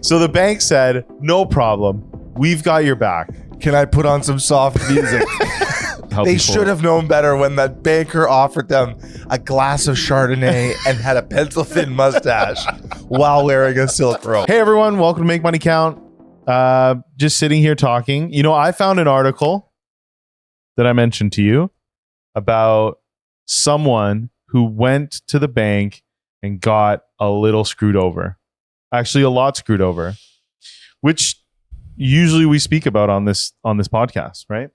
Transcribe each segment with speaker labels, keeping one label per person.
Speaker 1: So the bank said, no problem. We've got your back.
Speaker 2: Can I put on some soft music? They should have known better when that banker offered them a glass of Chardonnay and had a pencil thin mustache while wearing a silk robe.
Speaker 1: Hey everyone, welcome to Make Money Count. Just sitting here talking. You know, I found an article that I mentioned to you about someone who went to the bank and got a little screwed over. Actually, a lot screwed over, which usually we speak about on this podcast, right?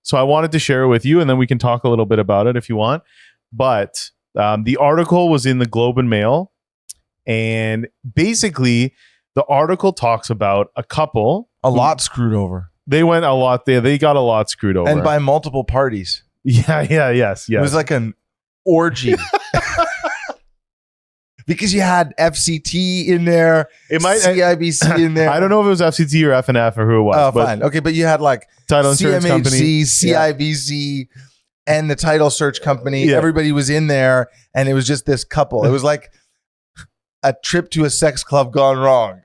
Speaker 1: So I wanted to share it with you, and then we can talk a little bit about it if you want. But the article was in the Globe and Mail, and basically the article talks about a couple.
Speaker 2: A lot screwed over.
Speaker 1: They went a lot. They got a lot screwed over,
Speaker 2: and by multiple parties.
Speaker 1: Yes.
Speaker 2: It was like an orgy. Because you had FCT in there, CIBC in there.
Speaker 1: I don't know if it was FCT or FNF or who it was.
Speaker 2: Oh, fine. Okay, but you had like
Speaker 1: title insurance company,
Speaker 2: CIBC, and the title search company.
Speaker 1: Yeah.
Speaker 2: Everybody was in there, and it was just this couple. It was like a trip to a sex club gone wrong.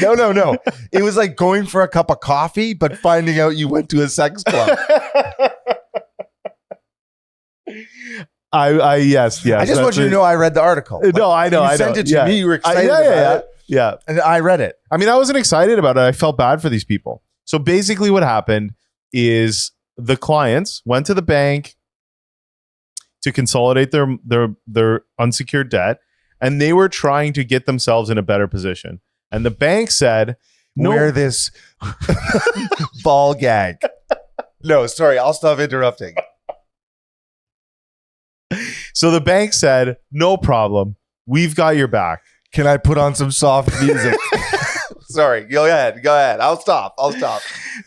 Speaker 2: No. It was like going for a cup of coffee, but finding out you went to a sex club.
Speaker 1: Yes.
Speaker 2: I just want you to know I read the article.
Speaker 1: No, I know.
Speaker 2: You sent it to me. You were excited about it.
Speaker 1: Yeah.
Speaker 2: And I read it.
Speaker 1: I mean, I wasn't excited about it. I felt bad for these people. So basically what happened is the clients went to the bank to consolidate their unsecured debt, and they were trying to get themselves in a better position. And the bank said,
Speaker 2: wear this ball gag. No, sorry. I'll stop interrupting.
Speaker 1: So the bank said, no problem. We've got your back.
Speaker 2: Can I put on some soft music? Sorry. Go ahead. I'll stop.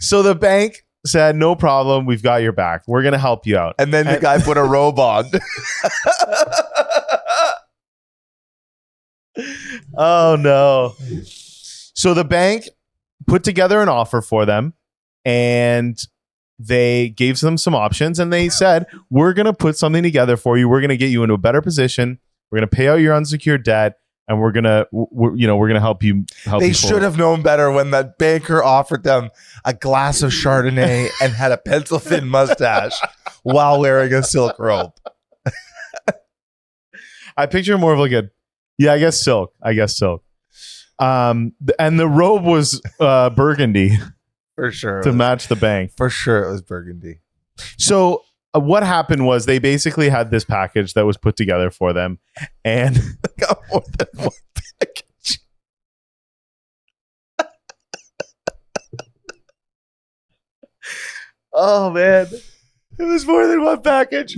Speaker 1: So the bank said, no problem. We've got your back. We're going to help you out.
Speaker 2: And then the guy put a robe on.
Speaker 1: Oh, no. So the bank put together an offer for them, and they gave them some options, and they said, we're going to put something together for you. We're going to get you into a better position. We're going to pay out your unsecured debt, and we're going to help you.
Speaker 2: They should have known better when that banker offered them a glass of Chardonnay and had a pencil thin mustache while wearing a silk robe.
Speaker 1: I picture more of like I guess silk. And the robe was burgundy.
Speaker 2: For sure.
Speaker 1: To match the bank.
Speaker 2: For sure it was burgundy.
Speaker 1: So what happened was they basically had this package that was put together for them, and
Speaker 2: They got more than one package.
Speaker 1: oh man,
Speaker 2: It was more than one package.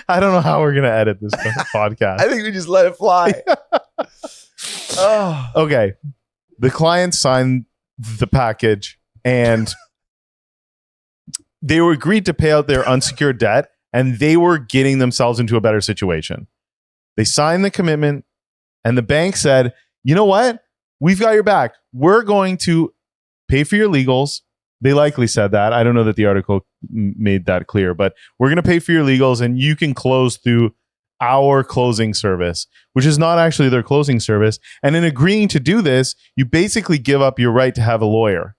Speaker 1: I don't know how we're gonna edit this podcast.
Speaker 2: I think we just let it fly. Oh.
Speaker 1: Okay. The client signed the package, and they were agreed to pay out their unsecured debt, and they were getting themselves into a better situation. They signed the commitment, and the bank said, you know what? We've got your back. We're going to pay for your legals. They likely said that. I don't know that the article made that clear, but we're going to pay for your legals, and you can close through our closing service, which is not actually their closing service. And in agreeing to do this, you basically give up your right to have a lawyer,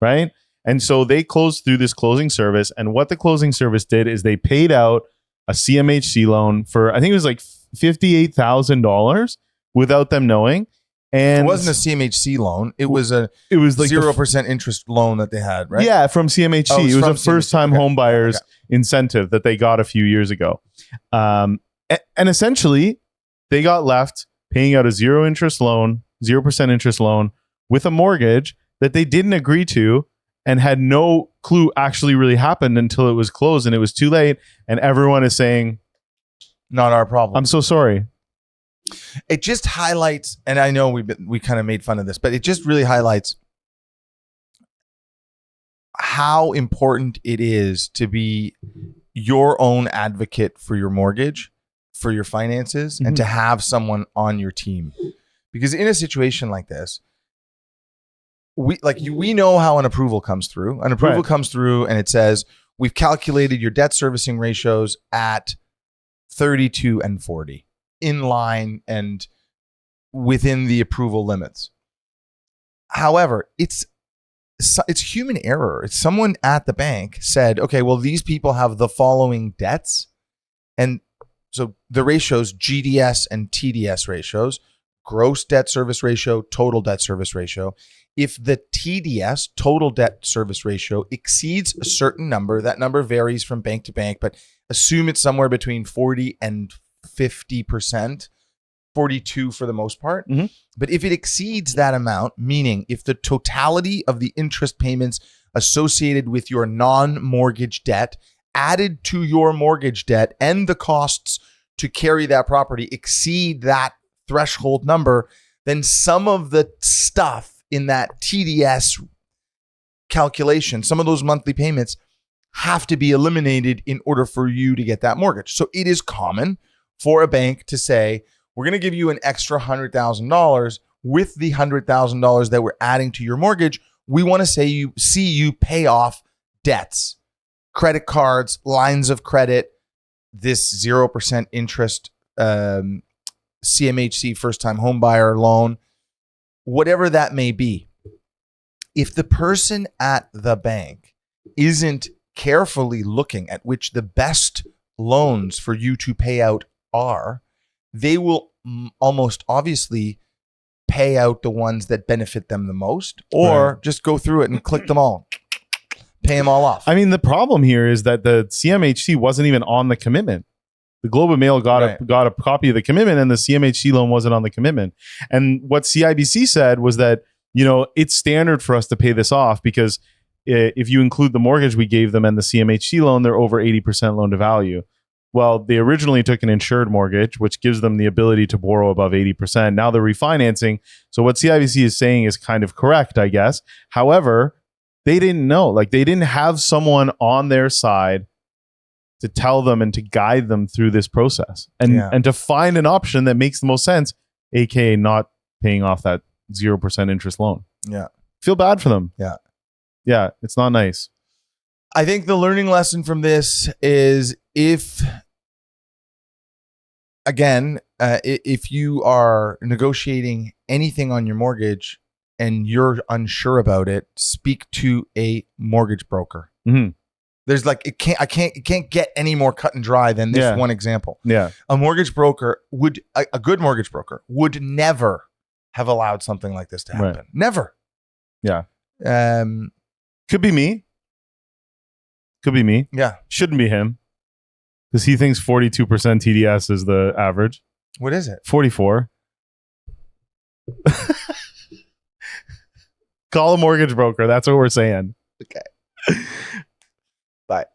Speaker 1: right? And so they closed through this closing service. And what the closing service did is they paid out a CMHC loan for, I think it was like $58,000 without them knowing. And
Speaker 2: it wasn't a CMHC loan. It was like 0% interest loan that they had, right?
Speaker 1: Yeah, from CMHC.
Speaker 2: Oh,
Speaker 1: it was a
Speaker 2: CMHC.
Speaker 1: first-time home buyers incentive that they got a few years ago. And essentially, they got left paying out a 0% interest loan with a mortgage that they didn't agree to and had no clue actually really happened until it was closed and it was too late. And everyone is saying,
Speaker 2: not our problem.
Speaker 1: I'm so sorry.
Speaker 2: It just highlights, and I know we kind of made fun of this, but it just really highlights how important it is to be your own advocate for your mortgage, for your finances, and to have someone on your team. Because in a situation like this, we know how an approval comes through. An approval comes through and it says, we've calculated your debt servicing ratios at 32 and 40. in line and within the approval limits. However, it's human error. It's someone at the bank said, okay, well, these people have the following debts. And so the ratios, GDS and TDS ratios, gross debt service ratio, total debt service ratio. If the TDS, total debt service ratio, exceeds a certain number, that number varies from bank to bank, but assume it's somewhere between 40 and 50%, 42 for the most part.
Speaker 1: Mm-hmm.
Speaker 2: But if it exceeds that amount, meaning if the totality of the interest payments associated with your non-mortgage debt added to your mortgage debt and the costs to carry that property exceed that threshold number, then some of the stuff in that TDS calculation, some of those monthly payments have to be eliminated in order for you to get that mortgage. So it is common for a bank to say, we're going to give you an extra $100,000 with the $100,000 that we're adding to your mortgage. We want to see you pay off debts, credit cards, lines of credit, this 0% interest CMHC first-time home buyer loan, whatever that may be. If the person at the bank isn't carefully looking at which the best loans for you to pay out are, they will almost obviously pay out the ones that benefit them the most, or just go through it and click them all, pay them all off.
Speaker 1: I mean, the problem here is that the CMHC wasn't even on the commitment. The Globe and Mail got a copy of the commitment, and the CMHC loan wasn't on the commitment. And what CIBC said was that, you know, it's standard for us to pay this off because if you include the mortgage we gave them and the CMHC loan, they're over 80% loan to value. Well, they originally took an insured mortgage, which gives them the ability to borrow above 80%. Now they're refinancing. So what CIBC is saying is kind of correct, I guess. However, they didn't know. Like, they didn't have someone on their side to tell them and to guide them through this process and to find an option that makes the most sense, aka not paying off that 0% interest loan.
Speaker 2: Yeah.
Speaker 1: Feel bad for them.
Speaker 2: Yeah.
Speaker 1: Yeah, it's not nice.
Speaker 2: I think the learning lesson from this is if you are negotiating anything on your mortgage and you're unsure about it, speak to a mortgage broker.
Speaker 1: Mm-hmm.
Speaker 2: There's like, it can't get any more cut and dry than this one example.
Speaker 1: Yeah.
Speaker 2: A mortgage broker a good mortgage broker would never have allowed something like this to happen.
Speaker 1: Right.
Speaker 2: Never.
Speaker 1: Yeah. Could be me. Could be me.
Speaker 2: Yeah.
Speaker 1: Shouldn't be him. Because he thinks 42% TDS is the average.
Speaker 2: What is it?
Speaker 1: 44. Call a mortgage broker. That's what we're saying.
Speaker 2: Okay. Bye.